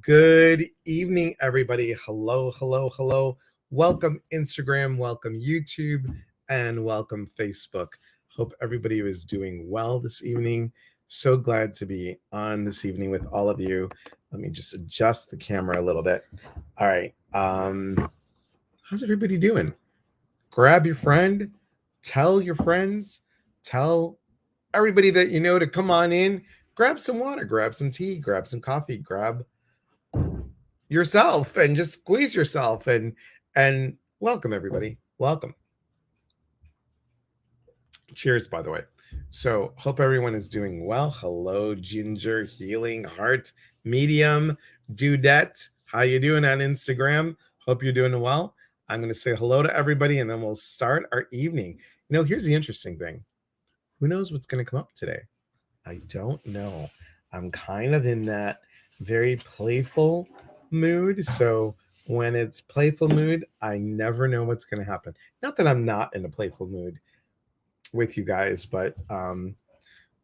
Good evening, everybody. Hello, hello, hello. Welcome, Instagram, welcome, YouTube, and welcome, Facebook. Hope everybody is doing well this evening. So glad to be on this evening with all of you. Let me just adjust the camera a little bit. All right. How's everybody doing? Grab your friend, tell your friends, tell everybody that you know to come on in. Grab some water, grab some tea, grab some coffee, grab yourself and just squeeze yourself and welcome everybody. Welcome. Cheers, by the way. So hope everyone is doing well. Hello, Ginger, Healing Heart, Medium, Dudette. How you doing on Instagram? Hope you're doing well. I'm going to say hello to everybody and then we'll start our evening. Here's the interesting thing. Who knows what's going to come up today? I don't know. I'm kind of in that very playful mood. So when it's playful mood, I never know what's going to happen. Not that I'm not in a playful mood with you guys, but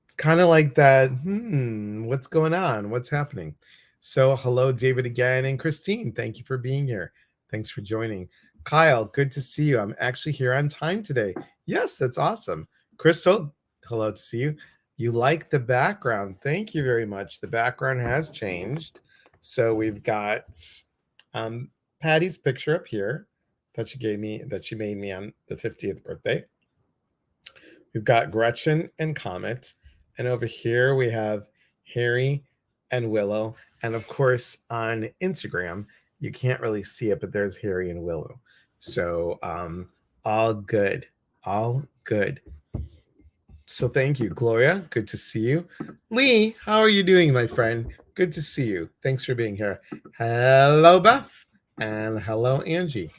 it's kind of like that. What's going on? What's happening? So hello, David, again, and Christine. Thank you for being here. Thanks for joining. Kyle, good to see you. I'm actually here on time today. Yes, that's awesome. Crystal, hello to see you. You like the background. Thank you very much. The background has changed. So we've got Patty's picture up here that she made me on the 50th birthday. We've got Gretchen and Comet. And over here we have Harry and Willow. And of course, on Instagram, you can't really see it, but there's Harry and Willow. So all good. All good. So thank you, Gloria. Good to see you. Lee, how are you doing, my friend? Good to see you. Thanks for being here. Hello, Beth. And hello, Angie.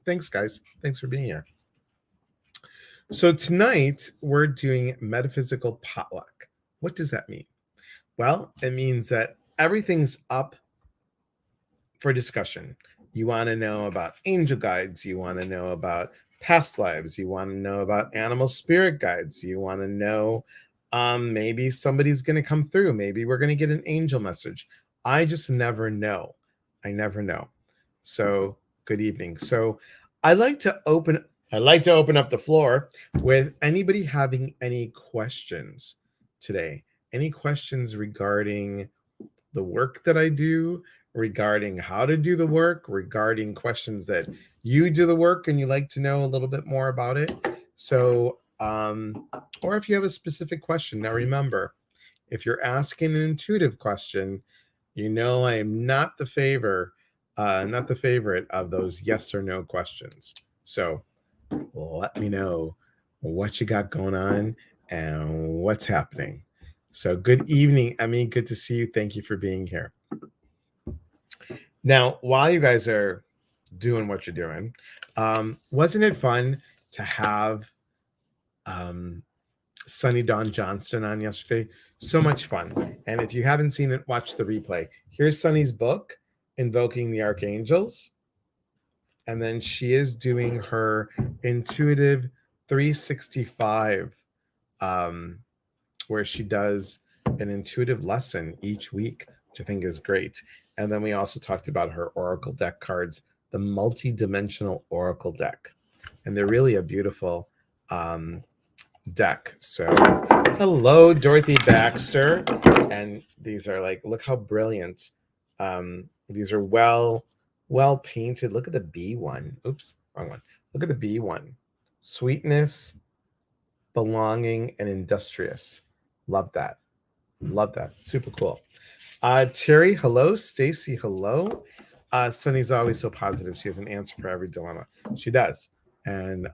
Thanks, guys. Thanks for being here. So tonight we're doing Metaphysical Potluck. What does that mean? Well, it means that everything's up for discussion. You want to know about angel guides. You want to know about past lives. You want to know about animal spirit guides. You want to know maybe somebody's going to come through. Maybe we're going to get an angel message. I just never know. I never know. So good evening. So I'd like to open up the floor with anybody having any questions today. Any questions regarding the work that I do, regarding how to do the work, regarding questions that you do the work and you like to know a little bit more about it. So, or if you have a specific question, now remember, if you're asking an intuitive question, I am not the favorite of those yes or no questions. So let me know what you got going on and what's happening. So good evening, Emmy. Good to see you. Thank you for being here. Now, while you guys are doing what you're doing, wasn't it fun to have Sunny Dawn Johnston on yesterday? So much fun. And if you haven't seen it, watch the replay. Here's Sunny's book, Invoking the Archangels. And then she is doing her intuitive 365, where she does an intuitive lesson each week, which I think is great. And then we also talked about her Oracle deck cards, the multi-dimensional Oracle deck. And they're really a beautiful deck. So hello, Dorothy Baxter. And these are like, look how brilliant. These are well painted. Look at the B one. Oops, wrong one. Look at the B one. Sweetness, belonging, and industrious. Love that. Love that. Super cool. Terry, hello. Stacy, hello. Sunny's always so positive. She has an answer for every dilemma. She does. And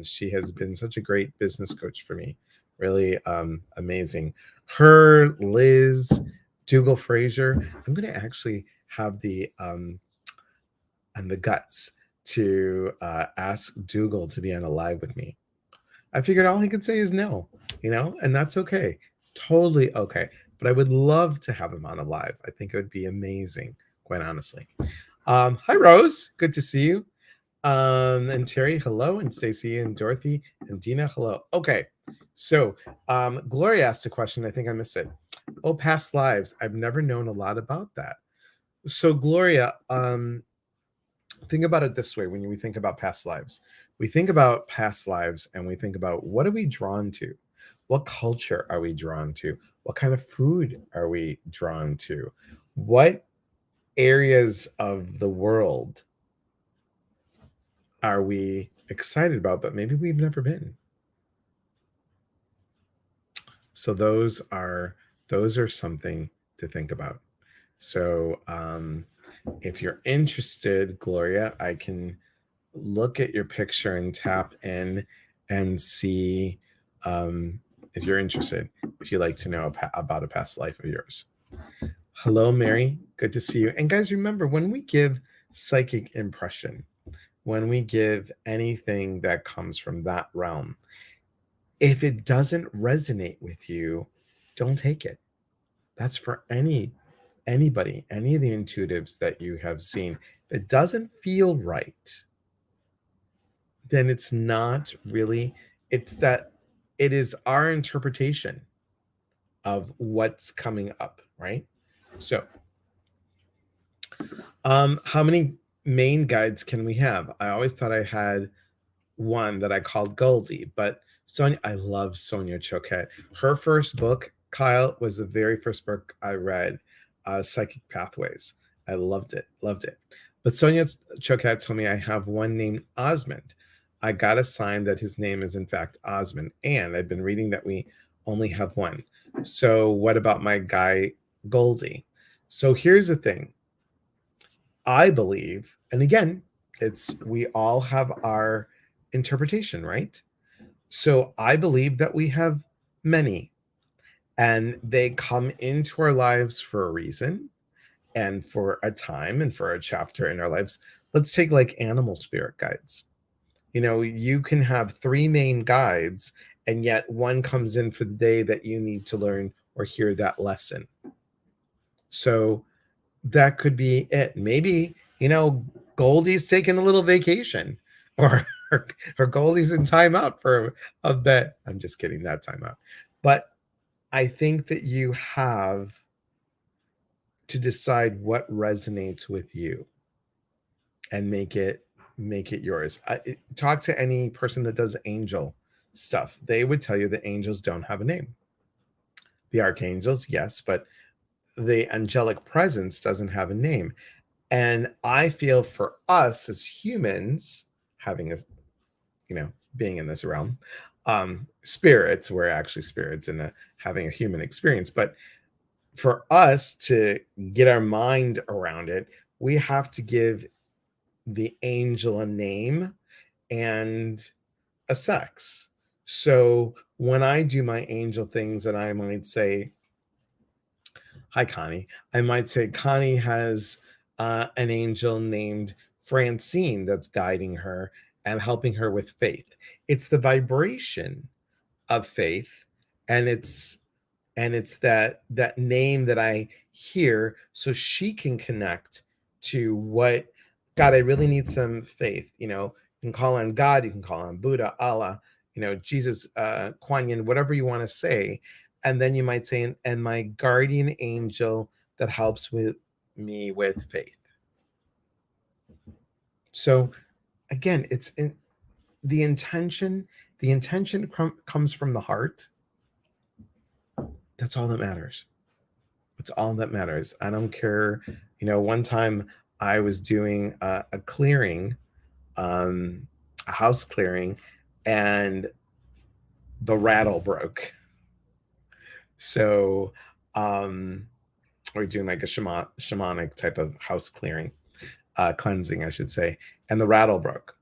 she has been such a great business coach for me. Really amazing. Her, Liz, Dougal Frazier. I'm going to actually have the guts to ask Dougal to be on a live with me. I figured all he could say is no, and that's okay. Totally okay. But I would love to have him on a live. I think it would be amazing, quite honestly. Hi, Rose. Good to see you. And Terry, hello. And Stacy and Dorothy and Dina, hello. Okay. So Gloria asked a question. I think I missed it. Oh, past lives. I've never known a lot about that. So Gloria, think about it this way: when we think about past lives, we think about past lives and we think about, what are we drawn to? What culture are we drawn to? What kind of food are we drawn to? What areas of the world are we excited about, but maybe we've never been? So those are something to think about. So if you're interested, Gloria, I can look at your picture and tap in and see, um, if you're interested, if you'd like to know about a past life of yours. Hello, Mary. Good to see you. And guys, remember, when we give psychic impression, when we give anything that comes from that realm, if it doesn't resonate with you, don't take it. That's for anybody, any of the intuitives that you have seen. If it doesn't feel right, then it's not really, it's that it is our interpretation of what's coming up, right? So how many main guides can we have? I always thought I had one that I called Goldie, but Sonia, I love Sonia Choquette. Her first book, Kyle, was the very first book I read, Psychic Pathways. I loved it, loved it. But Sonia Choquette told me I have one named Osmond. I got a sign that his name is in fact Osmond, and I've been reading that we only have one. So what about my guy Goldie? So here's the thing. I believe, and again, it's, we all have our interpretation, right? So I believe that we have many, and they come into our lives for a reason and for a time and for a chapter in our lives. Let's take like animal spirit guides. You can have three main guides, and yet one comes in for the day that you need to learn or hear that lesson. So that could be it. Maybe, Goldie's taking a little vacation, or or Goldie's in timeout for a bit. I'm just kidding, that timeout. But I think that you have to decide what resonates with you and make it yours. Talk to any person that does angel stuff. They would tell you that angels don't have a name. The archangels, yes, but the angelic presence doesn't have a name. And I feel for us as humans, having a, being in this realm, spirits, we're actually spirits and having a human experience. But for us to get our mind around it, we have to give the angel a name and a sex. So when I do my angel things, and I might say, hi, Connie. I might say Connie has an angel named Francine that's guiding her and helping her with faith. It's the vibration of faith, and it's that name that I hear, so she can connect to what, God, I really need some faith. You can call on God, you can call on Buddha, Allah, Jesus, Kuan Yin, whatever you want to say. And then you might say, and my guardian angel that helps with me with faith. So again, it's in the intention. The intention comes from the heart. That's all that matters. It's all that matters. I don't care. One time I was doing a clearing, a house clearing, and the rattle broke. So we're doing like a shamanic type of house clearing, cleansing, I should say, and the rattle broke.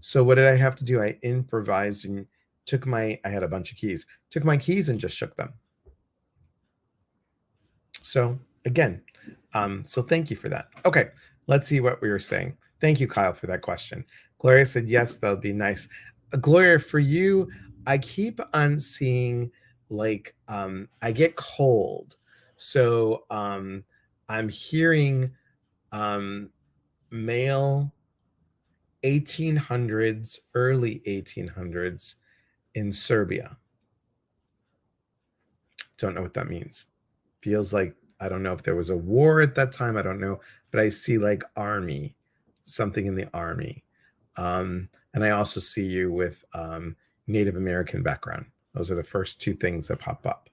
So what did I have to do? I improvised and I had a bunch of keys, took my keys and just shook them. So again, so thank you for that. Okay, let's see what we were saying. Thank you, Kyle, for that question. Gloria said, yes, that'll be nice. Gloria, for you, I keep on seeing like, I get cold. So I'm hearing male 1800s, early 1800s in Serbia. Don't know what that means. Feels like I don't know if there was a war at that time. I don't know, but I see like army, something in the army. And I also see you with Native American background. Those are the first two things that pop up.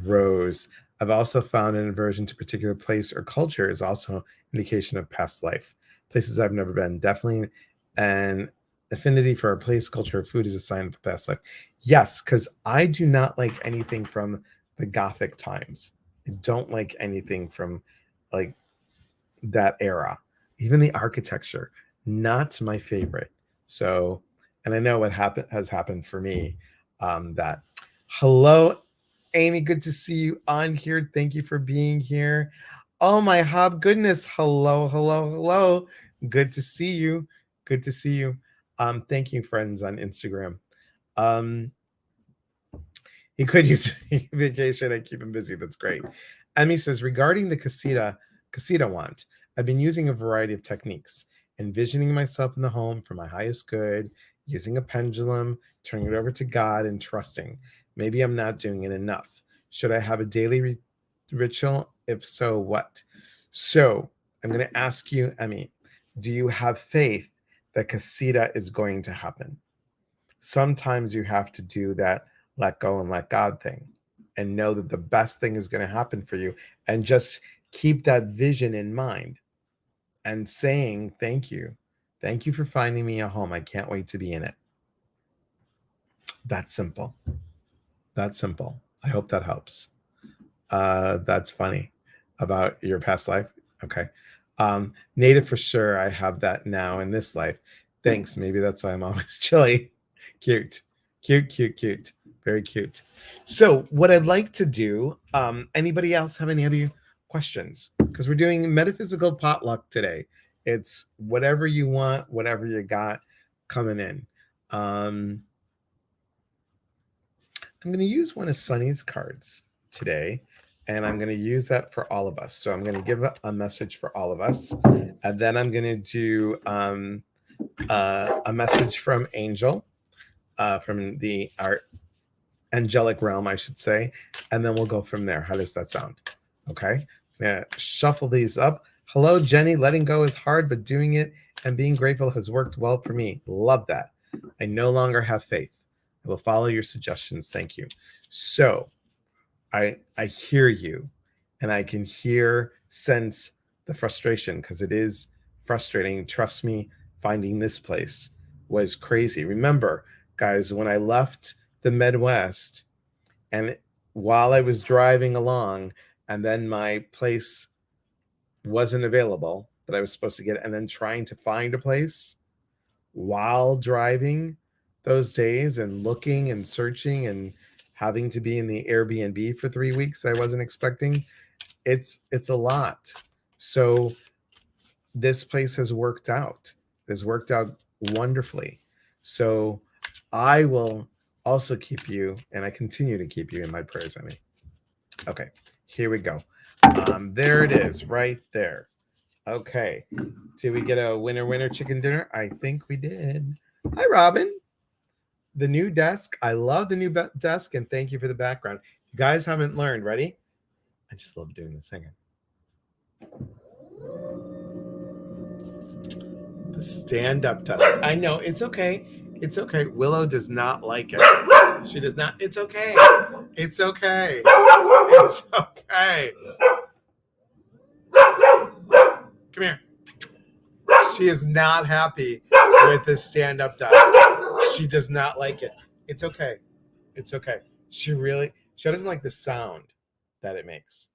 Rose. I've also found an aversion to a particular place or culture is also an indication of past life. Places I've never been, definitely an affinity for a place, culture, or food is a sign of past life. Yes, because I do not like anything from the Gothic times. I don't like anything from like that era. Even the architecture, not my favorite. So, and I know what has happened for me. That hello, Amy, good to see you on here. Thank you for being here. Oh my hob goodness. Hello, hello, hello. Good to see you. Good to see you. Thank you, friends on Instagram. He could use a vacation and keep him busy. That's great. Emmy says, regarding the casita want, I've been using a variety of techniques, envisioning myself in the home for my highest good, using a pendulum, turning it over to God, and trusting. Maybe I'm not doing it enough. Should I have a daily ritual? If so, what? So I'm going to ask you, Emmy, do you have faith that casita is going to happen? Sometimes you have to do that let go and let God thing and know that the best thing is going to happen for you, and just keep that vision in mind and saying, thank you. Thank you for finding me a home. I can't wait to be in it. That's simple. That's simple. I hope that helps. That's funny about your past life. Okay. Native for sure. I have that now in this life. Thanks. Maybe that's why I'm always chilly. Cute, cute, cute, cute. Very cute. So what I'd like to do, anybody else have any other questions? Because we're doing metaphysical potluck today. It's whatever you want, whatever you got coming in. I'm going to use one of Sunny's cards today, and I'm going to use that for all of us. So I'm going to give a message for all of us, and then I'm going to do a message from Angel, from our angelic realm, I should say, and then we'll go from there. How does that sound? Okay. Yeah. Shuffle these up. Hello, Jenny. Letting go is hard, but doing it and being grateful has worked well for me. Love that. I no longer have faith. I will follow your suggestions. Thank you. So I hear you, and I can sense the frustration, because it is frustrating. Trust me, finding this place was crazy. Remember, guys, when I left the Midwest, and while I was driving along, and then my place wasn't available that I was supposed to get, and then trying to find a place while driving those days, and looking and searching and having to be in the Airbnb for 3 weeks I wasn't expecting. It's a lot. So this place has worked out. It's worked out wonderfully. So I will also keep you, and I continue to keep you in my prayers, Emmy. Okay, here we go. There it is, right there. Okay, did we get a winner chicken dinner? I think we did. Hi, Robin. The new desk. I love the new desk, and thank you for the background. You guys haven't learned. Ready? I just love doing this. Hang on. The stand-up desk. I know, it's okay. It's okay. Willow does not like it. She does not. It's okay. It's okay. It's okay. Come here. She is not happy with this stand-up desk. She does not like it. It's okay. It's okay. She doesn't like the sound that it makes.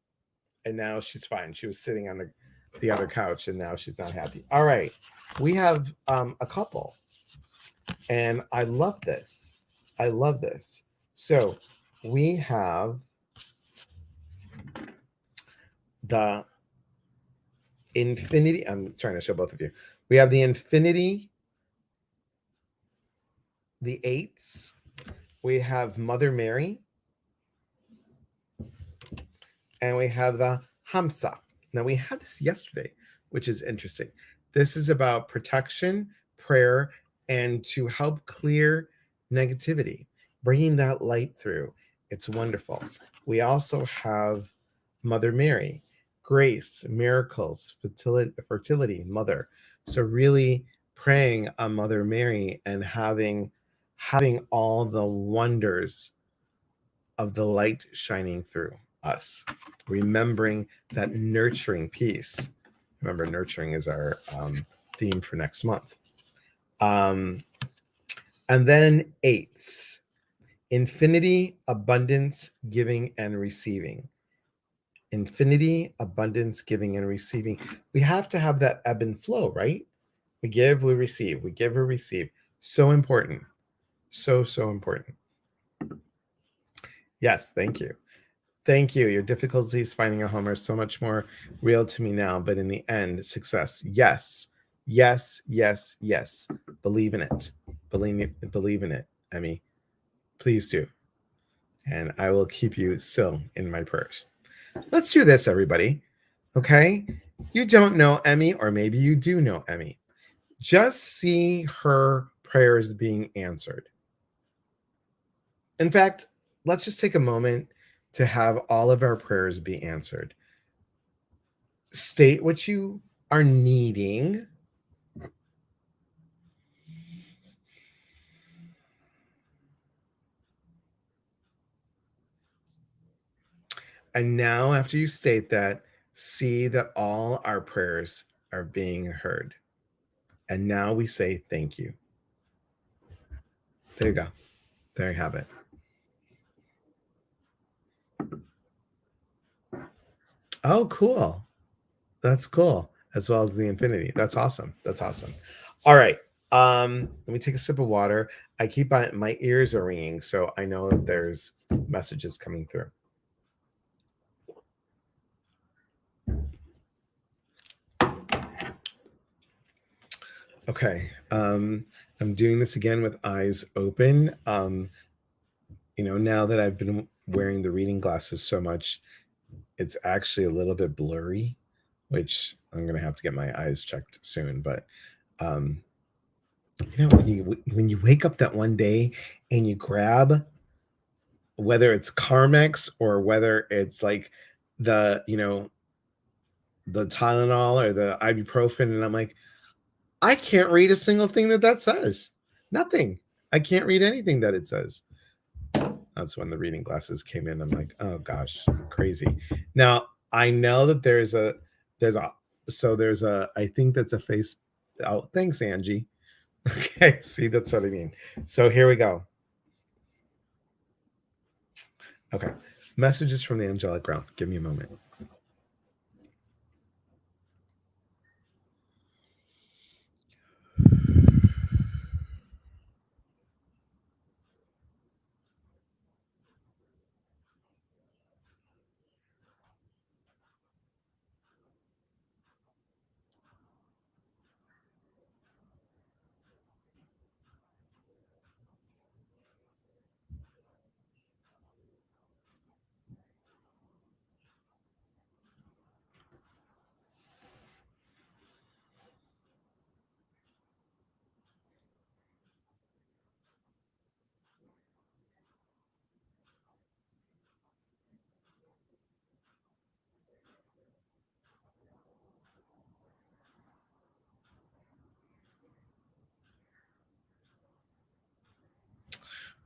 And now she's fine. She was sitting on the other couch, and now she's not happy. All right. We have a couple. And I love this. I love this. So we have the infinity. I'm trying to show both of you. We have the infinity, the eights. We have Mother Mary. And we have the Hamsa. Now, we had this yesterday, which is interesting. This is about protection, prayer, and to help clear negativity, bringing that light through. It's wonderful. We also have Mother Mary, grace, miracles, fertility, mother. So really praying on Mother Mary and having all the wonders of the light shining through us, remembering that nurturing piece. Remember, nurturing is our theme for next month. And then 8s, infinity, abundance, giving, and receiving. Infinity, abundance, giving, and receiving. We have to have that ebb and flow, right? We give, we receive. We give, we receive. So important. So important. Yes, thank you. Thank you. Your difficulties finding a home are so much more real to me now, but in the end, success. Yes. Yes, yes, yes. Believe in it. Believe in it, Emmy. Please do. And I will keep you still in my prayers. Let's do this, everybody. Okay? You don't know Emmy, or maybe you do know Emmy. Just see her prayers being answered. In fact, let's just take a moment to have all of our prayers be answered. State what you are needing. And now, after you state that, see that all our prayers are being heard. And now we say thank you. There you go. There you have it. Oh, cool. That's cool. As well as the infinity. That's awesome. That's awesome. All right. Let me take a sip of water. I keep my ears are ringing, so I know that there's messages coming through. Okay. I'm doing this again with eyes open. Now that I've been wearing the reading glasses so much, it's actually a little bit blurry, which I'm gonna have to get my eyes checked soon. But when you wake up that one day and you grab, whether it's Carmex or whether it's like the the Tylenol or the ibuprofen, and I'm like, I can't read a single thing that says. Nothing. I can't read anything that it says. That's when the reading glasses came in. I'm like, oh gosh, crazy. Now I know that there's a I think that's a face. Oh, thanks, Angie. Okay, see, that's what I mean. So here we go. Okay, messages from the angelic realm. Give me a moment.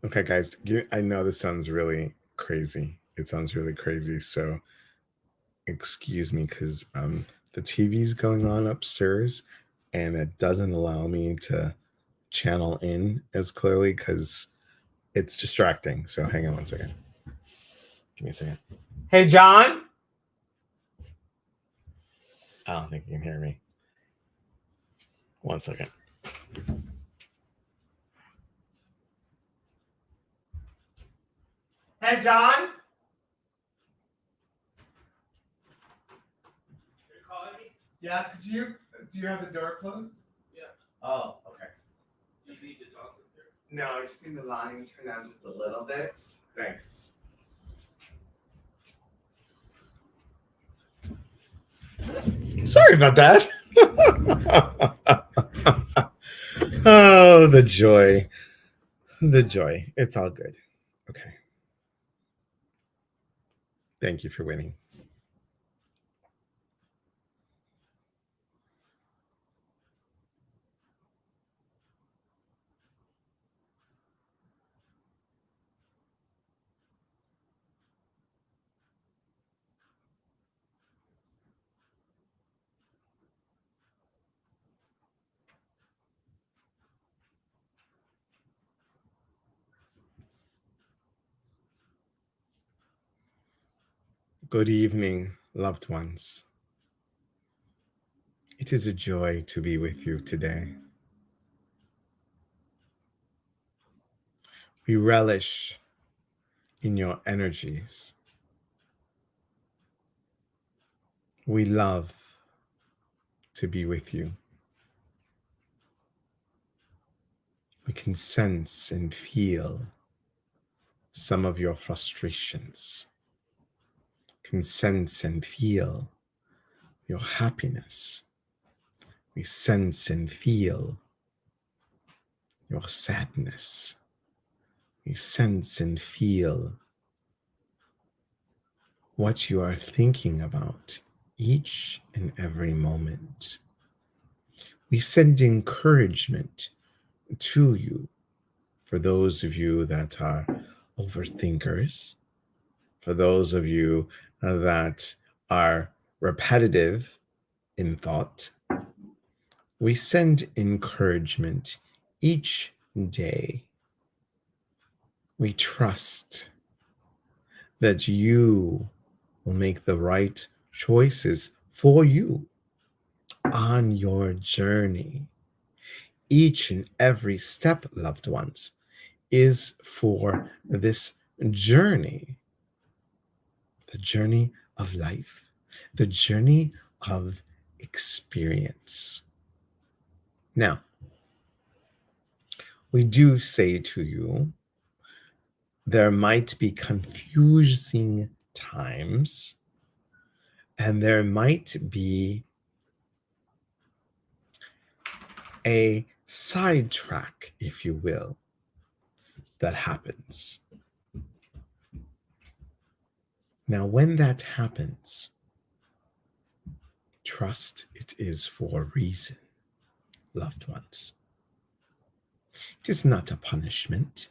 Okay, guys, I know this sounds really crazy. It sounds really crazy. So excuse me, because the TV's going on upstairs and it doesn't allow me to channel in as clearly because it's distracting. So hang on one second. Give me a second. Hey, John. I don't think you can hear me. One second. Hey, John. You're calling me? Yeah. Do you have the door closed? Yeah. Oh, okay. Do you need to talk with her? No, I just need the volume turned down just a little bit. Thanks. Sorry about that. Oh, the joy. The joy. It's all good. Okay. Thank you for winning. Good evening, loved ones. It is a joy to be with you today. We relish in your energies. We love to be with you. We can sense and feel some of your frustrations, can sense and feel your happiness. We sense and feel your sadness. We sense and feel what you are thinking about each and every moment. We send encouragement to you for those of you that are overthinkers, for those of you that are repetitive in thought. We send encouragement each day. We trust that you will make the right choices for you on your journey. Each and every step, loved ones, is for this journey, the journey of life, the journey of experience. Now, we do say to you, there might be confusing times, and there might be a sidetrack, if you will, that happens. Now, when that happens, trust it is for a reason, loved ones. It is not a punishment.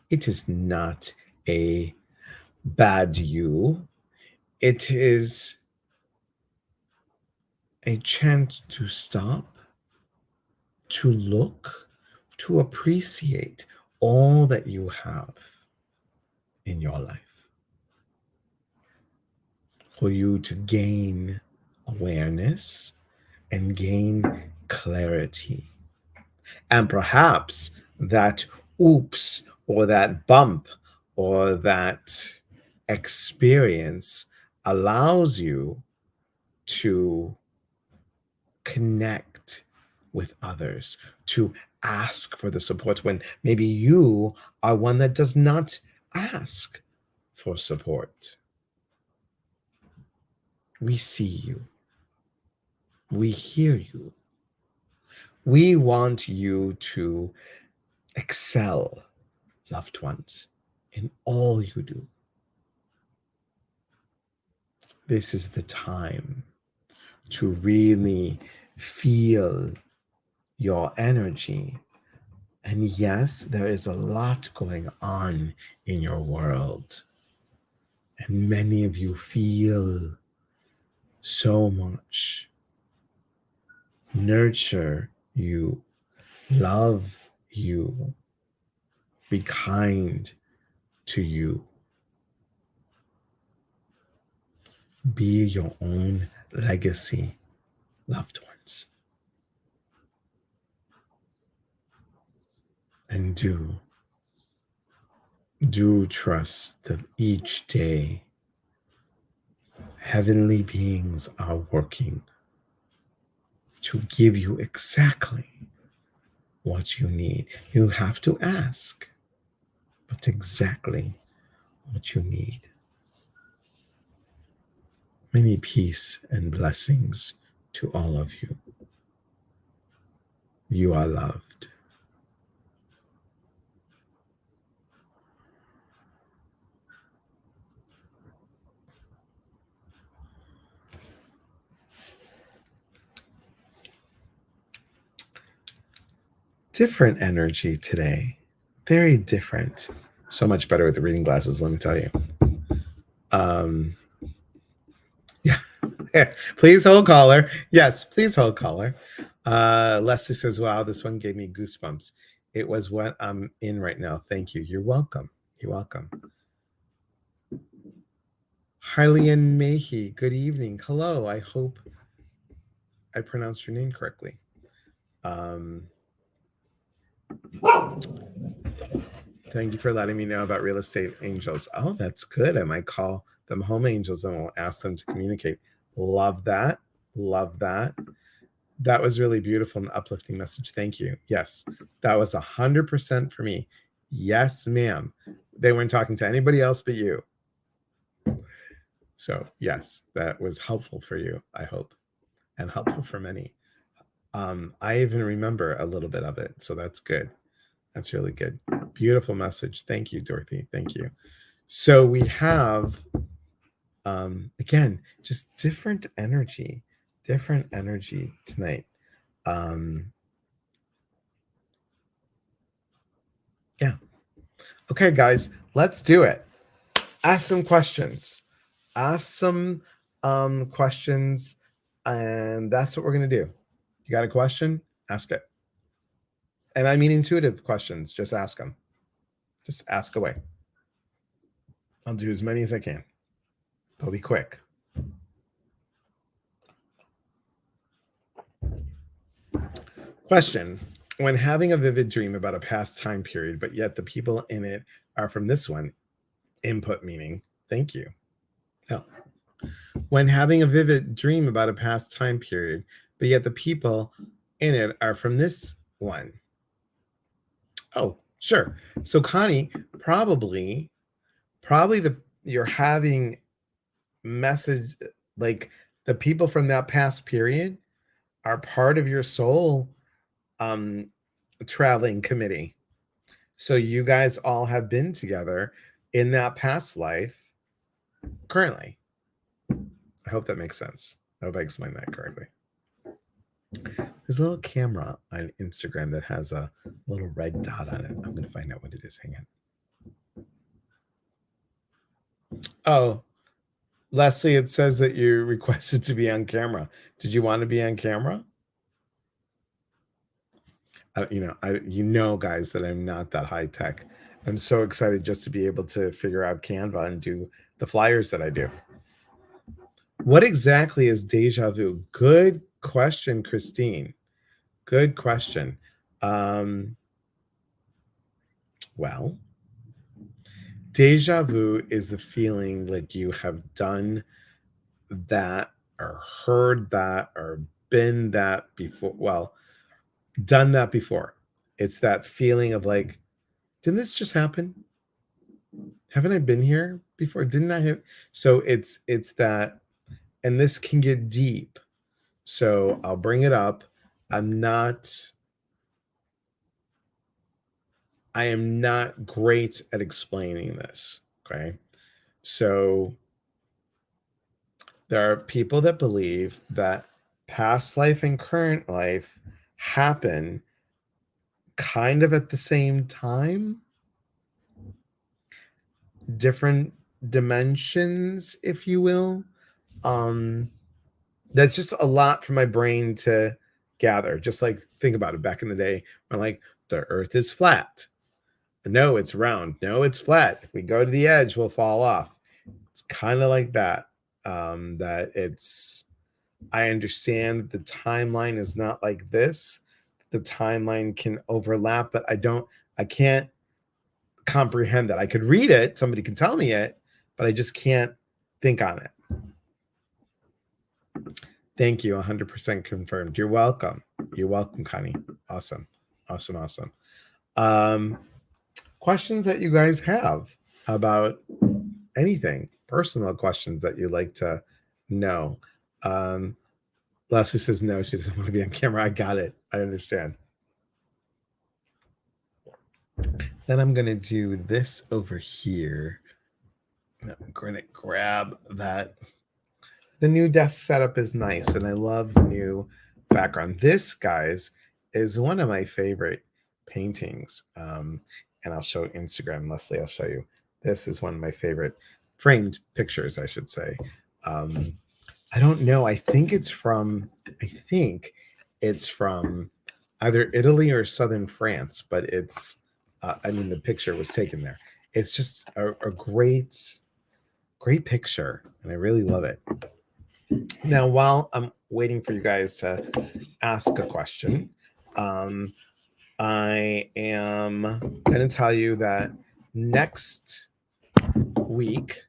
It is not a bad you. It is a chance to stop, to look, to appreciate all that you have in your life, for you to gain awareness and gain clarity. And perhaps that oops or that bump or that experience allows you to connect with others, to ask for the support when maybe you are one that does not ask for support. We see you. We hear you. We want you to excel, loved ones, in all you do. This is the time to really feel your energy. And yes, there is a lot going on in your world. And many of you feel so much. Nurture you, love you, be kind to you. Be your own legacy, loved ones. And do trust that each day heavenly beings are working to give you exactly what you need. You have to ask, but exactly what you need. Many peace and blessings to all of you. You are loved. Different energy today. Very different. So much better with the reading glasses, let me tell you. Yeah. Please hold caller. Yes, please hold caller. Leslie says, wow, this one gave me goosebumps. It was what I'm in right now. Thank you. You're welcome. You're welcome. Hylian Mehi, good evening. Hello, I hope I pronounced your name correctly. Thank you for letting me know about real estate angels. Oh, that's good. I might call them home angels and we'll ask them to communicate. Love that. Love that. That was really beautiful and uplifting message. Thank you. Yes, that was 100% for me. Yes, ma'am. They weren't talking to anybody else but you. So yes, that was helpful for you, I hope, and helpful for many. I even remember a little bit of it, so that's good. That's really good. Beautiful message. Thank you, Dorothy. Thank you. So we have, again, just different energy tonight. Yeah. Okay, guys, let's do it. Ask some questions. Ask some questions, and that's what we're going to do. You got a question? Ask it. And I mean intuitive questions. Just ask them. Just ask away. I'll do as many as I can. They'll be quick. Question. When having a vivid dream about a past time period, but yet the people in it are from this one, input meaning, thank you. No. When having a vivid dream about a past time period, but yet the people in it are from this one. Oh, sure. So Connie, probably you're having message, like the people from that past period are part of your soul traveling committee. So you guys all have been together in that past life currently. I hope that makes sense. I hope I explained that correctly. There's a little camera on Instagram that has a little red dot on it. I'm going to find out what it is. Hang on. Oh, Leslie, it says that you requested to be on camera. Did you want to be on camera? Guys, that I'm not that high tech. I'm so excited just to be able to figure out Canva and do the flyers that I do. What exactly is deja vu? Good question, Christine. Good question. Well, deja vu is the feeling like you have done that or heard that or been that before. Well, done that before. It's that feeling of like, didn't this just happen? Haven't I been here before? Didn't I have? So it's that, and this can get deep. So I'll bring it up. I am not great at explaining this. Okay. So there are people that believe that past life and current life happen kind of at the same time, different dimensions, if you will. That's just a lot for my brain to gather. Just like think about it back in the day when like the earth is flat. No, it's round. No, it's flat. If we go to the edge, we'll fall off. It's kind of like that. I understand that the timeline is not like this. The timeline can overlap, but I can't comprehend that. I could read it, somebody can tell me it, but I just can't think on it. Thank you. 100% confirmed. You're welcome. You're welcome, Connie. Awesome. Questions that you guys have about anything, personal questions that you'd like to know. Leslie says no, she doesn't want to be on camera. I got it. I understand. Then I'm going to do this over here. I'm going to grab that. The new desk setup is nice, and I love the new background. This, guys, is one of my favorite paintings. And I'll show Instagram. Leslie, I'll show you. This is one of my favorite framed pictures, I should say. I don't know. I think it's from either Italy or southern France, but it's, the picture was taken there. It's just a great Great picture, and I really love it. Now, while I'm waiting for you guys to ask a question, I am going to tell you that next week,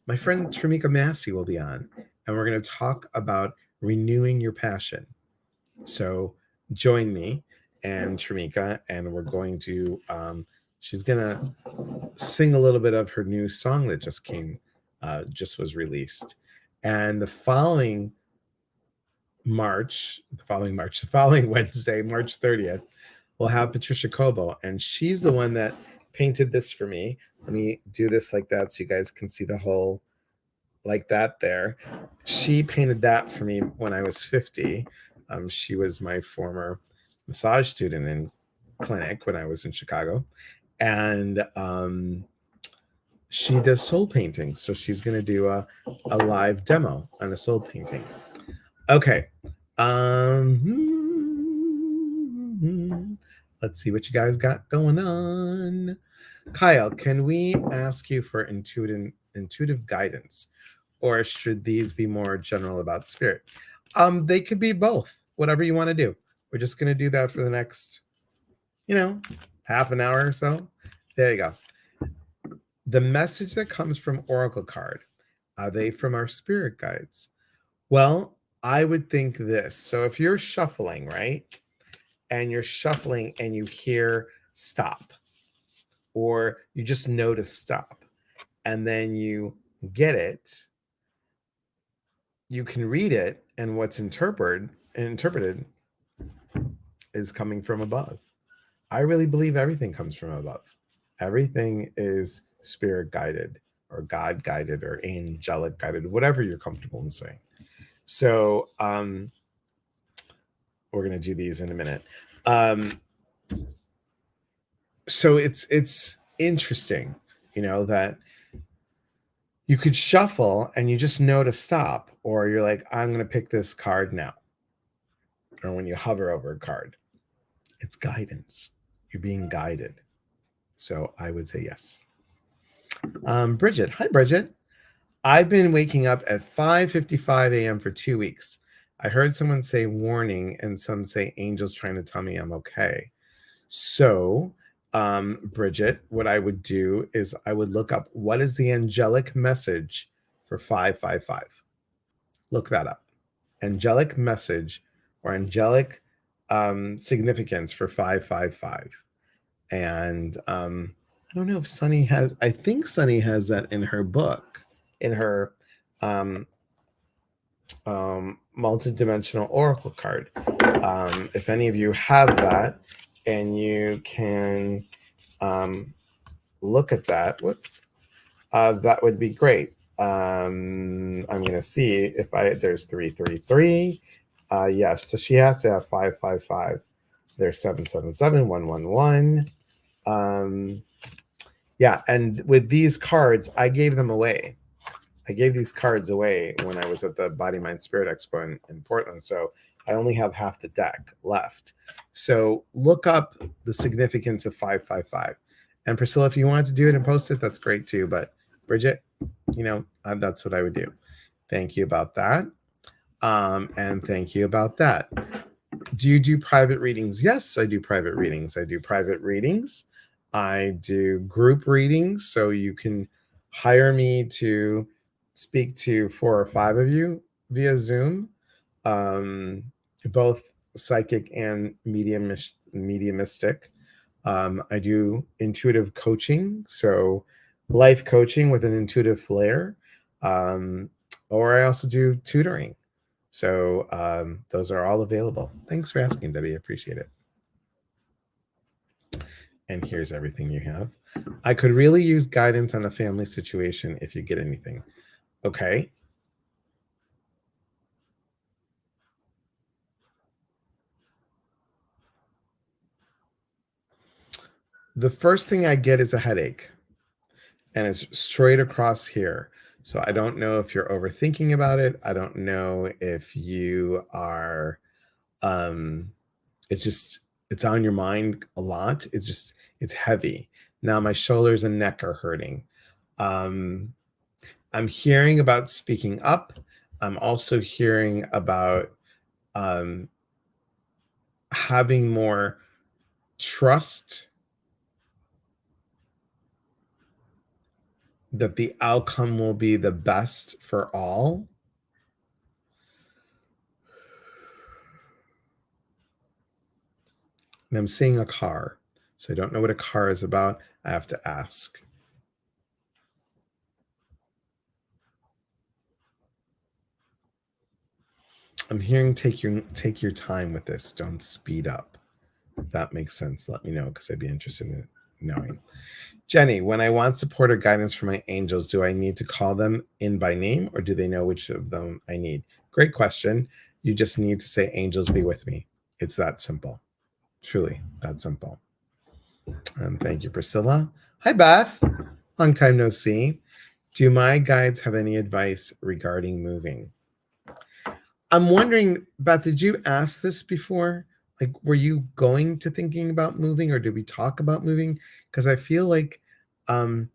my friend Tramika Massey will be on, and we're going to talk about renewing your passion. So join me and Tramika, and we're going to, she's going to sing a little bit of her new song that just was released. And the following Wednesday, March 30th, we'll have Patricia Cobo, and she's the one that painted this for me. Let me do this like that so you guys can see the whole like that there. She painted that for me when I was 50. She was my former massage student in clinic when I was in Chicago. And she does soul painting. So she's going to do a live demo on a soul painting. Okay. Let's see what you guys got going on. Kyle, can we ask you for intuitive guidance, or should these be more general about spirit? They could be both, whatever you want to do. We're just going to do that for the next, half an hour or so. There you go. The message that comes from Oracle card, are they from our spirit guides? Well, I would think this. So if you're shuffling, right? And you're shuffling and you hear stop, or you just notice stop, and then you get it, you can read it, and what's interpreted is coming from above. I really believe everything comes from above. Everything is spirit guided or God guided or angelic guided, whatever you're comfortable in saying. So we're going to do these in a minute. So it's interesting, that you could shuffle and you just know to stop, or you're like, I'm going to pick this card now. Or when you hover over a card, it's guidance. You're being guided. So I would say yes. Bridget. Hi, Bridget. I've been waking up at 5:55 a.m. for 2 weeks. I heard someone say warning and some say angels trying to tell me I'm okay. So, Bridget, what I would do is I would look up what is the angelic message for 555. Look that up. Angelic message or angelic significance for 555. And I don't know if Sunny has, I think Sunny has that in her book, in her multidimensional oracle card. If any of you have that and you can look at that, that would be great. I'm going to see if there's 333. Yes, so she has to have 555. There's 777, 111. Yeah, and with these cards, I gave them away. I gave these cards away when I was at the Body, Mind, Spirit Expo in Portland. So I only have half the deck left. So look up the significance of 555. And Priscilla, if you wanted to do it and post it, that's great too. But Bridget, that's what I would do. Thank you about that. And thank you about that. Do you do private readings? Yes, I do private readings. I do group readings. So you can hire me to speak to 4 or 5 of you via Zoom, both psychic and mediumistic. I do intuitive coaching, so life coaching with an intuitive flair, or I also do tutoring. So those are all available. Thanks for asking, Debbie. I appreciate it. And here's everything you have. I could really use guidance on a family situation if you get anything. Okay. The first thing I get is a headache, and it's straight across here. So I don't know if you're overthinking about it. I don't know if you are, it's on your mind a lot. It's heavy. Now my shoulders and neck are hurting. I'm hearing about speaking up. I'm also hearing about um, having more trust that the outcome will be the best for all. And I'm seeing a car. So I don't know what a car is about. I have to ask. I'm hearing take your time with this. Don't speed up. If that makes sense, let me know because I'd be interested in knowing. Jenny, when I want support or guidance from my angels, do I need to call them in by name or do they know which of them I need? Great question. You just need to say, angels be with me. It's that simple. Truly, that simple. Thank you, Priscilla. Hi, Beth. Long time no see. Do my guides have any advice regarding moving? I'm wondering, Beth, did you ask this before? Like, were you going to thinking about moving or did we talk about moving? Because I feel like um,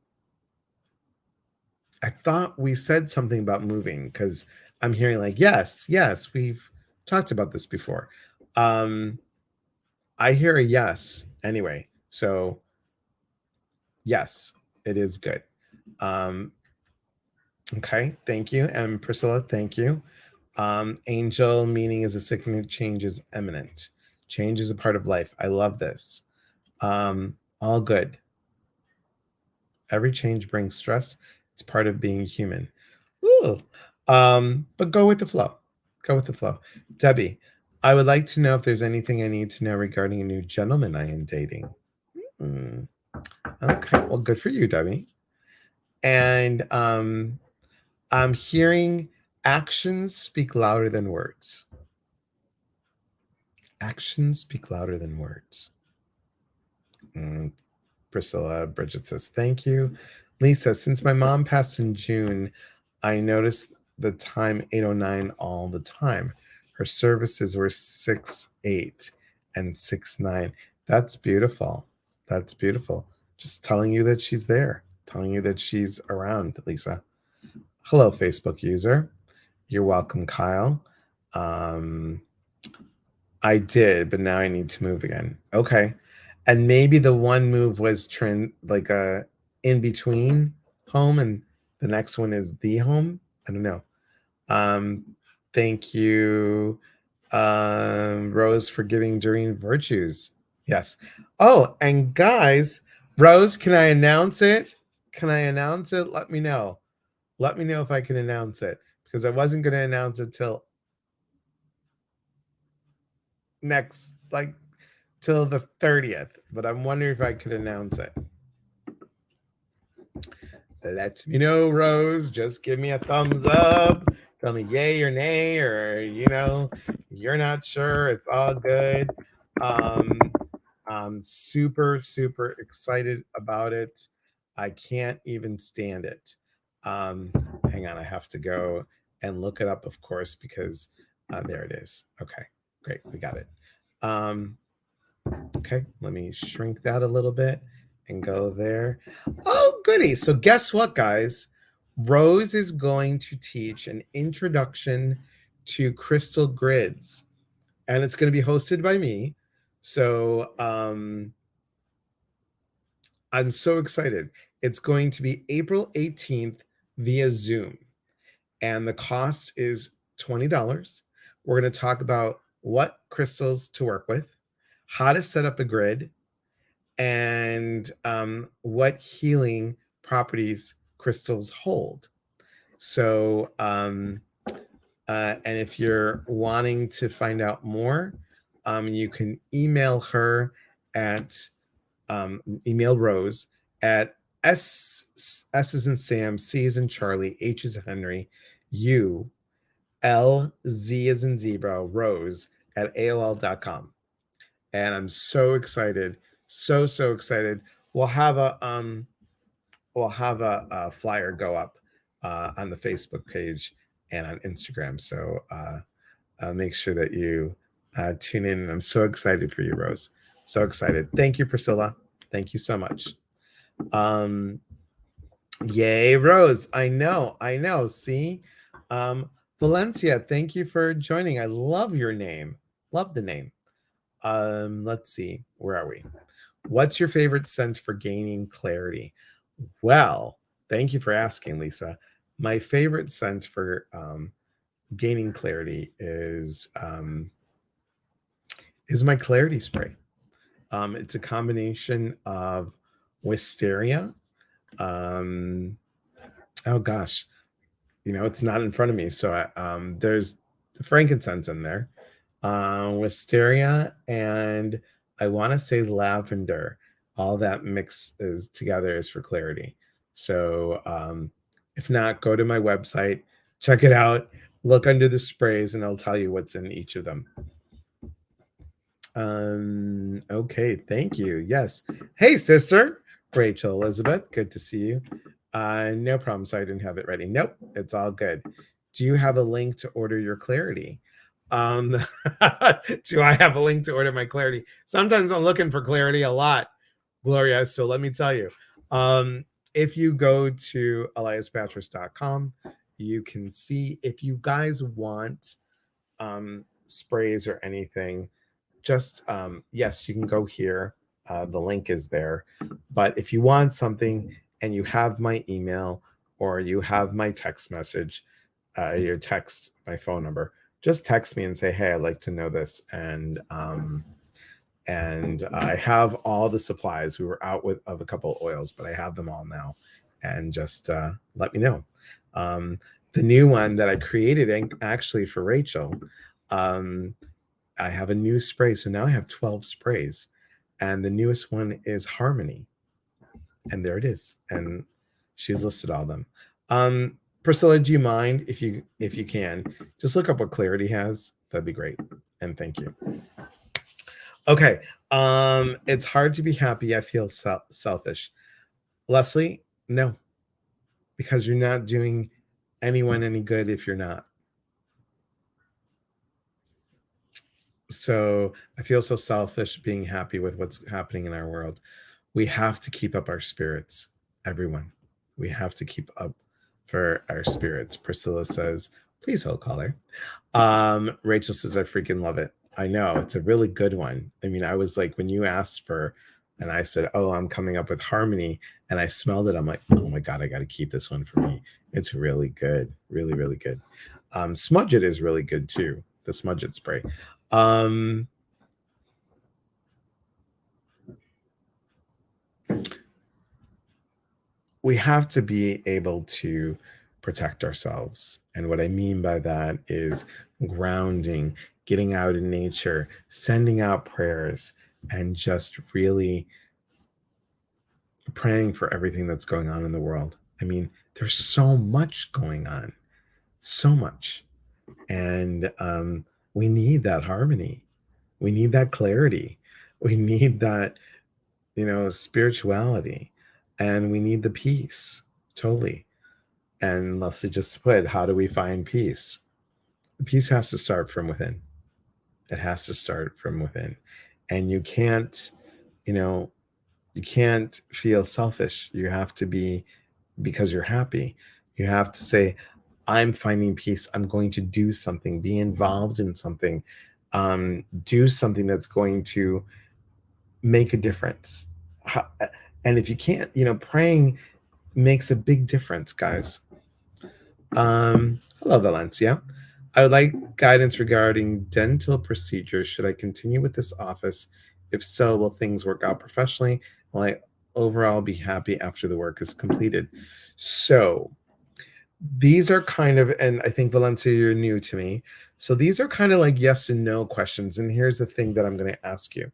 I thought we said something about moving because I'm hearing like, yes, yes, we've talked about this before. I hear a yes anyway. So, yes, it is good. Um, okay, thank you. And Priscilla, thank you. Angel meaning is a significant change is imminent. Change is a part of life. I love this. All good. Every change brings stress. It's part of being human. Ooh. But go with the flow. Go with the flow. Debbie, I would like to know if there's anything I need to know regarding a new gentleman I am dating. Hmm. Okay, well, good for you, Debbie. And I'm hearing actions speak louder than words. Actions speak louder than words. Mm, Priscilla Bridget says, thank you. Lisa, since my mom passed in June, I noticed the time 8:09 all the time. Her services were 6:08 and 6:09. That's beautiful. That's beautiful. Just telling you that she's there, telling you that she's around, Lisa. Hello, Facebook user. You're welcome, Kyle. Um, I did, but now I need to move again. Okay. And maybe the one move was like a in between home and the next one is the home. I don't know. Um thank you Rose for giving during virtues. Yes. Oh, and guys, Rose, can I announce it? Can I announce it? Let me know. Let me know if I can announce it because I wasn't going to announce it till next like till the 30th, but I'm wondering if I could announce it. Let me know, Rose. Just give me a thumbs up. Tell me yay or nay, or you're not sure. It's all good. Um, I'm super, super excited about it. I can't even stand it. Um, Hang on, I have to go and look it up, of course, because there it is. Okay, great, we got it. Okay, let me shrink that a little bit and go there. Oh, goody. So, guess what, guys? Rose is going to teach an introduction to crystal grids, and it's going to be hosted by me. So, I'm so excited. It's going to be April 18th via Zoom, and the cost is $20. We're going to talk about what crystals to work with, how to set up a grid, and what healing properties crystals hold. So, and if you're wanting to find out more, you can email her at email Rose at S is in Sam, C is in Charlie, H is in Henry, U L Z is in zebra, Rose at AOL.com. And I'm so excited, so excited. We'll have a flyer go up on the Facebook page and on Instagram. So make sure that you tune in. And I'm so excited for you, Rose. So excited. Thank you, Priscilla. Thank you so much. Um, Yay, Rose. I know. I know. See? Valencia, thank you for joining. I love your name. Love the name. Let's see. Where are we? What's your favorite scent for gaining clarity? Well, thank you for asking, Lisa. My favorite scent for gaining clarity is my clarity spray. It's a combination of wisteria. Um, oh gosh, it's not in front of me, so there's frankincense in there, wisteria, and I want to say lavender. All that mixes together is for clarity. So if not, go to my website, check it out, look under the sprays, and I'll tell you what's in each of them. Okay, thank you. Yes. Hey, sister, Rachel Elizabeth, good to see you. No problem. Sorry, I didn't have it ready. Nope, it's all good. Do you have a link to order your clarity? Um, do I have a link to order my clarity? Sometimes I'm looking for clarity a lot, Gloria. So let me tell you. If you go to eliaspatras.com, you can see if you guys want sprays or anything, just yes, you can go here. The link is there. But if you want something and you have my email or you have my text message, your text, my phone number, just text me and say, hey, I'd like to know this. And I have all the supplies. We were out of a couple of oils, but I have them all now. And just let me know. The new one that I created actually for Rachel, I have a new spray. So now I have 12 sprays. And the newest one is Harmony. And there it is. And she's listed all of them. Priscilla, do you mind if you can just look up what clarity has? That'd be great. And thank you. Okay. It's hard to be happy. I feel selfish. Leslie, no. Because you're not doing anyone any good if you're not. So I feel so selfish being happy with what's happening in our world. We have to keep up our spirits, everyone. We have to keep up for our spirits. Priscilla says, please hold caller. Rachel says, I freaking love it. I know, it's a really good one. I mean, I was like, when you asked for, and I said, oh, I'm coming up with Harmony, and I smelled it, I'm like, oh my God, I got to keep this one for me. It's really good. Really, really good. Smudge It is really good too. The Smudge It spray. We have to be able to protect ourselves. And what I mean by that is grounding, getting out in nature, sending out prayers, and just really praying for everything that's going on in the world. I mean, there's so much going on, so much. And we need that harmony. We need that clarity. We need that, spirituality. And we need the peace. Totally. And Leslie just put, how do we find peace? Peace has to start from within. It has to start from within. And you can't feel selfish. You have to be, because you're happy, you have to say, I'm finding peace. I'm going to do something, be involved in something, do something that's going to make a difference. And if you can't, praying makes a big difference, guys. Hello, Valencia. I would like guidance regarding dental procedures. Should I continue with this office? If so, will things work out professionally? Will I overall be happy after the work is completed? So these are kind of, and I think Valencia, you're new to me. So these are kind of like yes and no questions. And here's the thing that I'm going to ask you.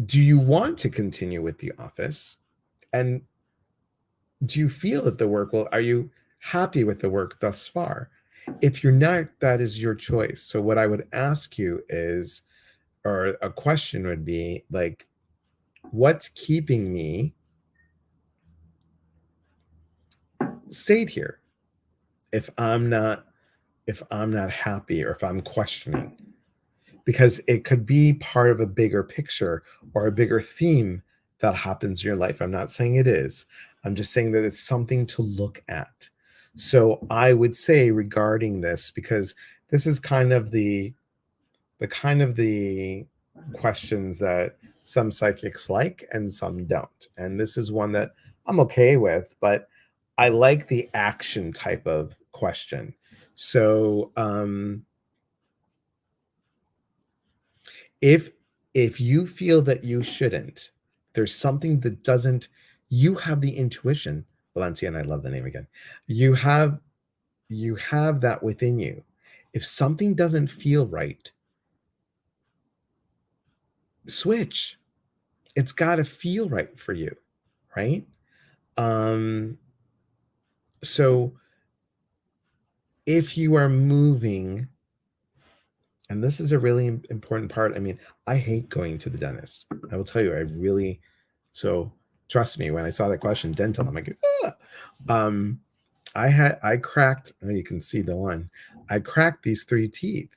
Do you want to continue with the office? And do you feel that the work are you happy with the work thus far? If you're not, that is your choice. So what I would ask you is, or a question would be like, what's keeping me stayed here? If I'm not happy, or if I'm questioning, because it could be part of a bigger picture or a bigger theme that happens in your life. I'm not saying it is. I'm just saying that it's something to look at. So I would say regarding this, because this is kind of the questions that some psychics like and some don't. And this is one that I'm okay with, but I like the action type of question. So if you feel that you shouldn't, there's something that doesn't, you have the intuition, Valencia, and I love the name again. You have that within you. If something doesn't feel right, switch. It's got to feel right for you, right? Um, so if you are moving, and this is a really important part. I mean, I hate going to the dentist. I will tell you, I really, so trust me, when I saw that question, dental, I'm like, ah. um, I cracked, oh, you can see the one, I cracked these 3 teeth,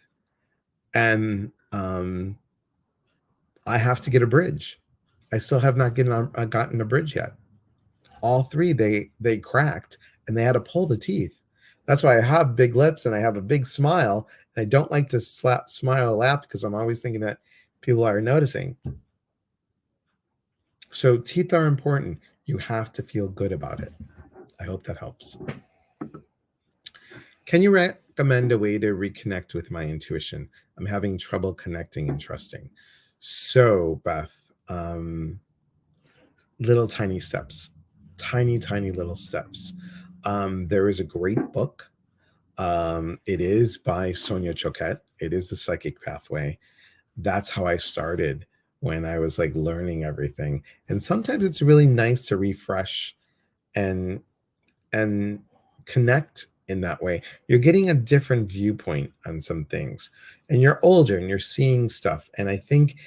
and I have to get a bridge. I still have not gotten a bridge yet. All 3 they cracked, and they had to pull the teeth. That's why I have big lips and I have a big smile, and I don't like to smile laugh because I'm always thinking that people are noticing. So teeth are important. You have to feel good about it. I hope that helps. Can you recommend a way to reconnect with my intuition? I'm having trouble connecting and trusting. So, Beth, little tiny steps, tiny little steps. There is a great book. It is by Sonia Choquette. It is The Psychic Pathway. That's how I started when I was like learning everything. And sometimes it's really nice to refresh and connect in that way. You're getting a different viewpoint on some things, and you're older and you're seeing stuff. And I think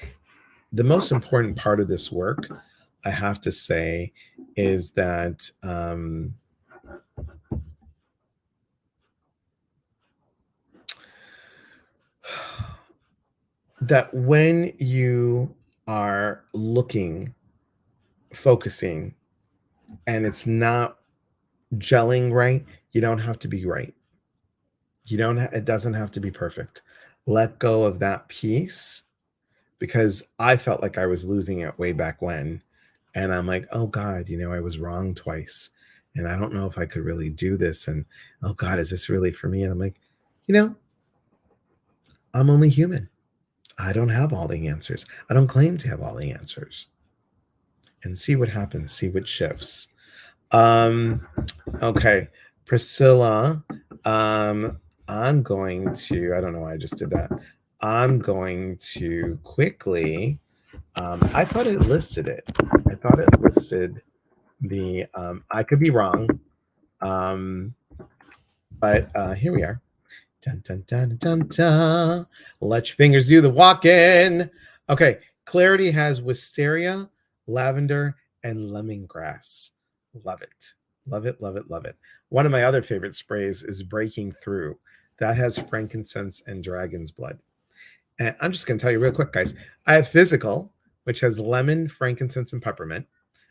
the most important part of this work, I have to say, is that that when you are looking, focusing, and it's not gelling right, you don't have to be right. You don't it doesn't have to be perfect. Let go of that piece, because I felt like I was losing it way back when, and I'm like, "Oh god, I was wrong twice, and I don't know if I could really do this, and oh god, is this really for me?" And I'm like, "You know, I'm only human. I don't have all the answers. I don't claim to have all the answers." And see what happens, see what shifts. Um, okay, Priscilla, I'm going to, I don't know why I just did that. I'm going to quickly, I thought it listed it. I thought it listed the, I could be wrong, um, but here we are. Dun, dun, dun, dun, dun. Let your fingers do the walking. Okay, Clarity has wisteria, lavender, and lemongrass. Love it. Love it, love it, love it. One of my other favorite sprays is Breaking Through. That has frankincense and dragon's blood. And I'm just going to tell you real quick, guys. I have Physical, which has lemon, frankincense, and peppermint.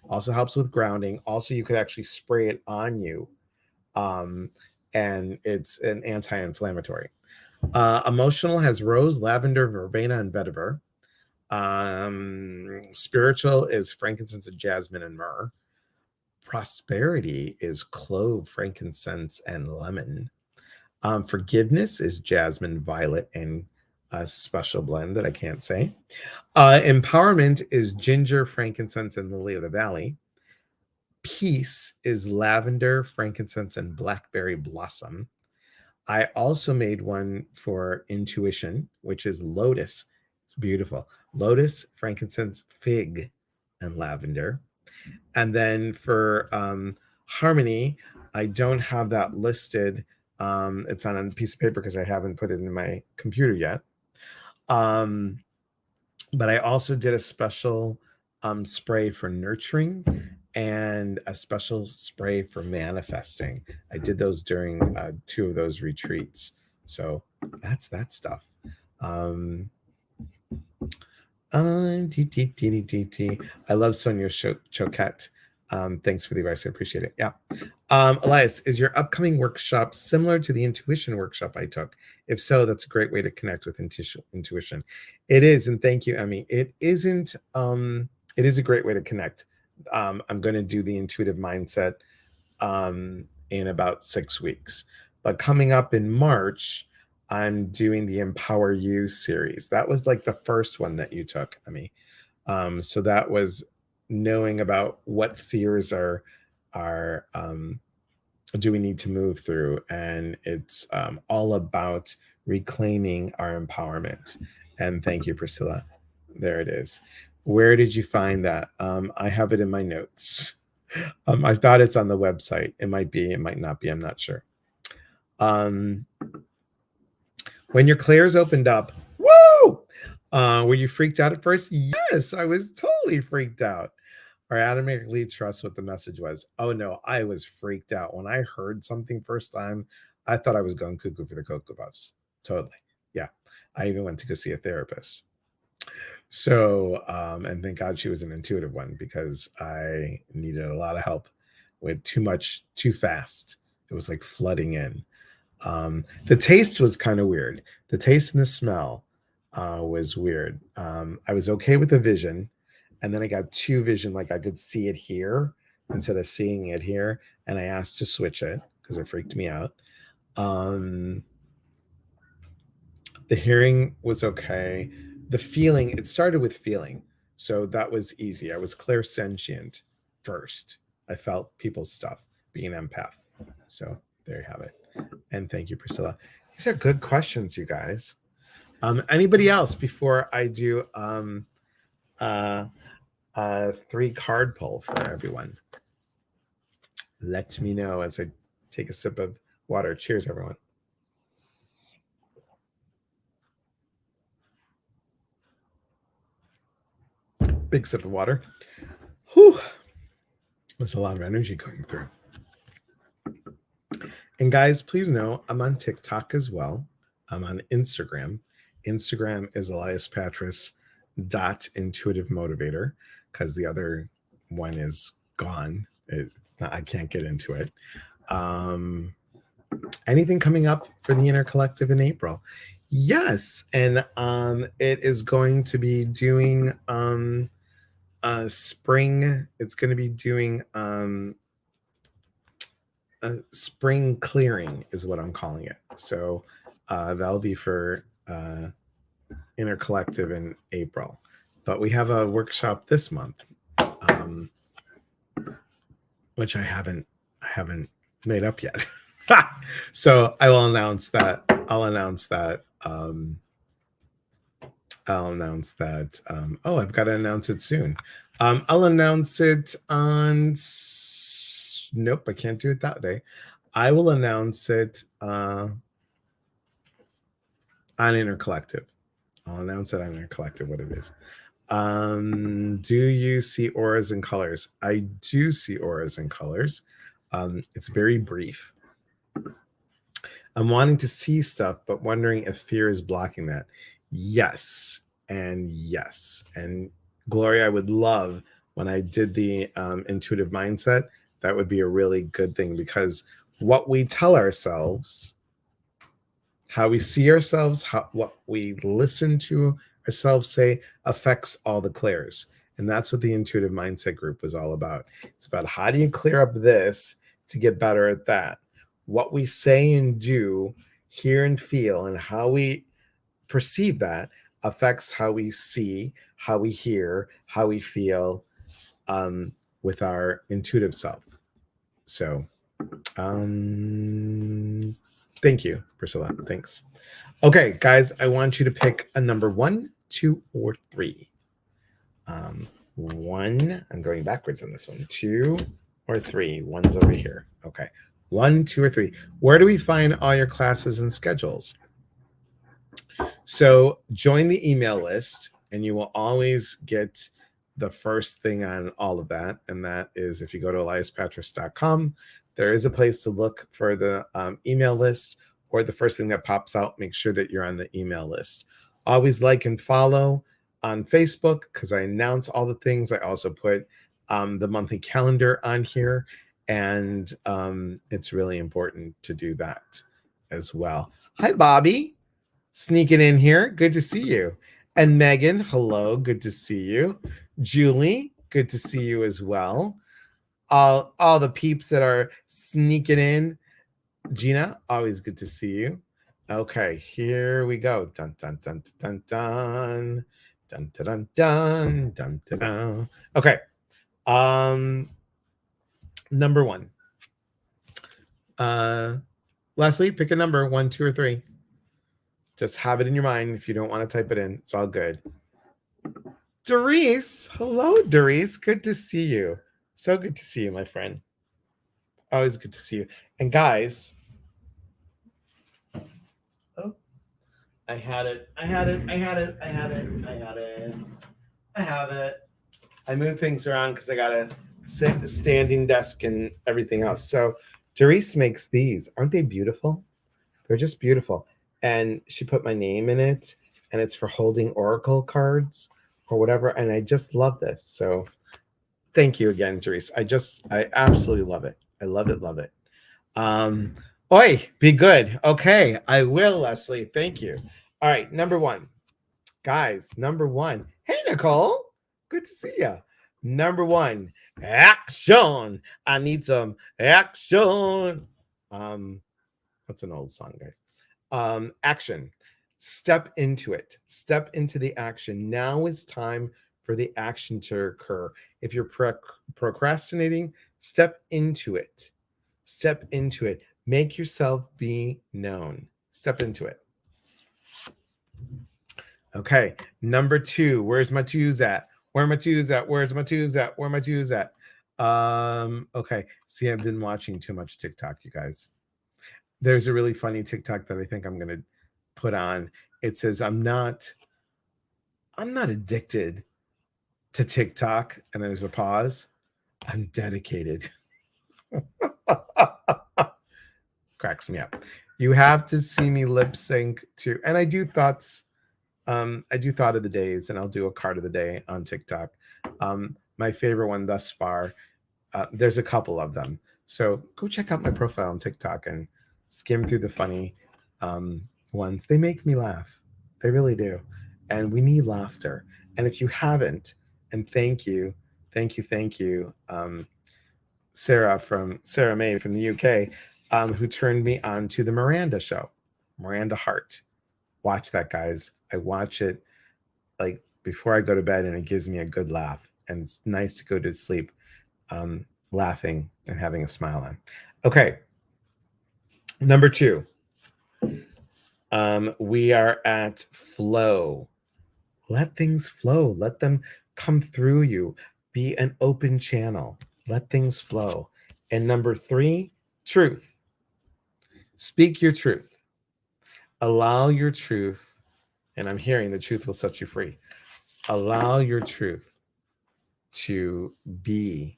Also helps with grounding. Also, you could actually spray it on you. Um, and it's an anti-inflammatory. Emotional has rose, lavender, verbena, and vetiver. Spiritual is frankincense, and jasmine, and myrrh. Prosperity is clove, frankincense, and lemon. Forgiveness is jasmine, violet, and a special blend that I can't say. Empowerment is ginger, frankincense, and lily of the valley. Peace is lavender, frankincense, and blackberry blossom. I also made one for intuition, which is lotus. It's beautiful. Lotus, frankincense, fig, and lavender. And then for harmony, I don't have that listed. It's on a piece of paper because I haven't put it in my computer yet. But I also did a special spray for nurturing and a special spray for manifesting. I did those during 2 of those retreats. So that's that stuff. Um, I love Sonia Choquette. Thanks for the advice. I appreciate it. Yeah. Elias, is your upcoming workshop similar to the intuition workshop I took? If so, that's a great way to connect with intuition. It is, and thank you, Emmy. It isn't. It is a great way to connect. I'm going to do the intuitive mindset in about 6 weeks, but coming up in March, I'm doing the Empower You series. That was like the first one that you took, Emmy. So that was knowing about what fears are do we need to move through, and it's all about reclaiming our empowerment. And thank you, Priscilla. There it is. Where did you find that? I have it in my notes. I thought it's on the website. It might be, it might not be. I'm not sure. When your clairs opened up, woo! Were you freaked out at first? Yes, I was totally freaked out. Or automatically trust what the message was. Oh no, I was freaked out. When I heard something first time, I thought I was going cuckoo for the Cocoa Puffs. Totally. Yeah. I even went to go see a therapist. So, and thank God she was an intuitive one, because I needed a lot of help with too much, too fast. It was like flooding in. The taste was kind of weird. The taste and the smell was weird. I was okay with the vision. And then I got two vision, like I could see it here instead of seeing it here. And I asked to switch it because it freaked me out. The hearing was okay. The feeling, it started with feeling. So that was easy. I was clairsentient first. I felt people's stuff, being an empath. So there you have it. And thank you, Priscilla. These are good questions, you guys. Anybody else before I do 3 card pull for everyone? Let me know as I take a sip of water. Cheers, everyone. Big sip of water. Whew. There's a lot of energy going through. And guys, please know I'm on TikTok as well. I'm on Instagram. Instagram is eliaspatris.intuitivemotivator, because the other one is gone. It's not, I can't get into it. Anything coming up for the Inner Collective in April? Yes, and it is going to be doing spring. It's going to be doing spring clearing is what I'm calling it. So that'll be for Inner Collective in April. But we have a workshop this month, which I haven't made up yet. So I will announce that. I'll announce that. Oh, I've got to announce it soon. I'll announce it on. Nope, I can't do it that day. I will announce it on Inner Collective. I'll announce it on Inner Collective what it is. Do you see auras and colors? I do see auras and colors. It's very brief. I'm wanting to see stuff, but wondering if fear is blocking that. Yes. And yes. And Gloria, I would love when I did the intuitive mindset. That would be a really good thing, because what we tell ourselves, how we see ourselves, what we listen to ourselves say affects all the clairs. And that's what the intuitive mindset group was all about. It's about how do you clear up this to get better at that? What we say and do, hear and feel, and how we perceive that affects how we see, how we hear, how we feel with our intuitive self. So thank you, Priscilla. Thanks. Okay, guys, I want you to pick a number 1, 2, or 3. 1, I'm going backwards on this one. 2 or 3. 1's over here. Okay. 1, 2, or 3. Where do we find all your classes and schedules? So join the email list, and you will always get the first thing on all of that. And that is, if you go to eliaspatris.com, there is a place to look for the email list, or the first thing that pops out. Make sure that you're on the email list. Always like and follow. on Facebook because I announce all the things. I also put the monthly calendar on here, and it's really important to do that as well. Hi, Bobby, sneaking in here. Good to see you. And Megan, hello, good to see you. Julie, good to see you as well. All the peeps that are sneaking in. Gina, always good to see you. Okay, here we go. Dun dun dun dun dun dun dun dun dun dun dun dun. Okay. Number one. Leslie, pick a number, 1, 2, or 3. Just have it in your mind. If you don't want to type it in, it's all good. Doris, hello, Doris. Good to see you. So good to see you, my friend. Always good to see you. And guys, oh, I had it. I have it. I move things around because I got a standing desk and everything else. So Doris makes these. Aren't they beautiful? They're just beautiful. And she put my name in it, and it's for holding oracle cards or whatever. And I just love this. So thank you again, Doris. I absolutely love it. I love it. Oi, be good. Okay, I will, Leslie. Thank you. All right, number one. Guys, number one. Hey, Nicole. Good to see you. Number one, action. I need some action. That's an old song, guys. Action. Step into it. Step into the action. Now is time for the action to occur. If you're procrastinating, step into it. Step into it. Make yourself be known. Step into it. Okay. Number two. Where's my twos at? Where are my twos at? Where's my twos at? Where are my twos at? Okay. See, I've been watching too much TikTok, you guys. There's a really funny TikTok that I think I'm going to put on. It says, I'm not addicted to TikTok. And there's a pause. I'm dedicated. Cracks me up. You have to see me lip sync to, and I do thoughts. I do thought of the days, and I'll do a card of the day on TikTok. My favorite one thus far. There's a couple of them, so go check out my profile on TikTok and skim through the funny ones. They make me laugh. They really do, and we need laughter. And if you haven't, and thank you, Sarah May from the UK, who turned me on to the Miranda show, Miranda Hart. Watch that, guys. I watch it like before I go to bed, and it gives me a good laugh. And it's nice to go to sleep laughing and having a smile on. Okay. Number two. We are at flow. Let things flow. Let them come through you. Be an open channel. Let things flow. And number three, truth. Speak your truth. Allow your truth, and I'm hearing the truth will set you free. Allow your truth to be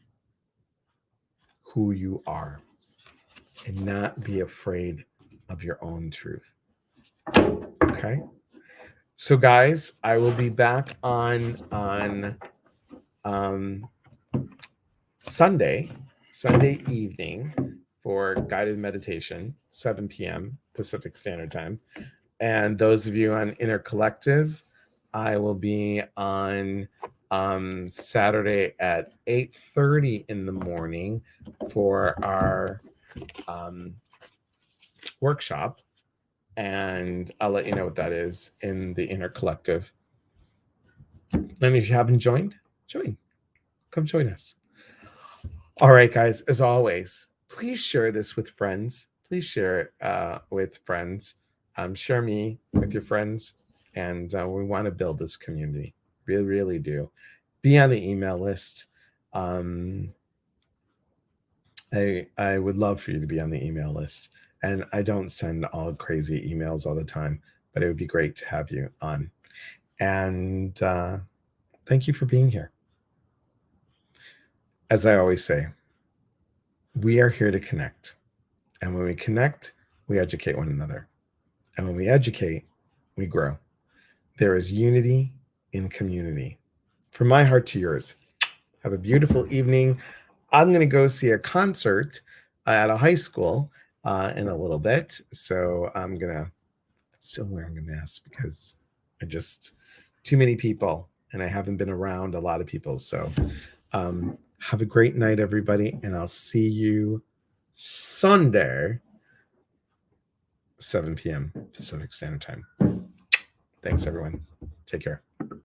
who you are and not be afraid of your own truth. Okay? So guys, I will be back on Sunday evening for guided meditation, 7 p.m. Pacific Standard Time. And those of you on Inner Collective, I will be on Saturday at 8:30 in the morning for our workshop. And I'll let you know what that is in the Inner Collective. And if you haven't joined, join. Come join us. All right, guys, as always, please share this with friends. Please share it with friends. Share me with your friends. And we want to build this community. Really, really do. Be on the email list. I would love for you to be on the email list. And I don't send all crazy emails all the time, but it would be great to have you on. And thank you for being here. As I always say, we are here to connect. And when we connect, we educate one another. And when we educate, we grow. There is unity in community. From my heart to yours. Have a beautiful evening. I'm going to go see a concert at a high school in a little bit. So I'm still wearing a mask because too many people, and I haven't been around a lot of people. So have a great night, everybody. And I'll see you Sunday, 7 p.m. Pacific Standard Time. Thanks, everyone. Take care.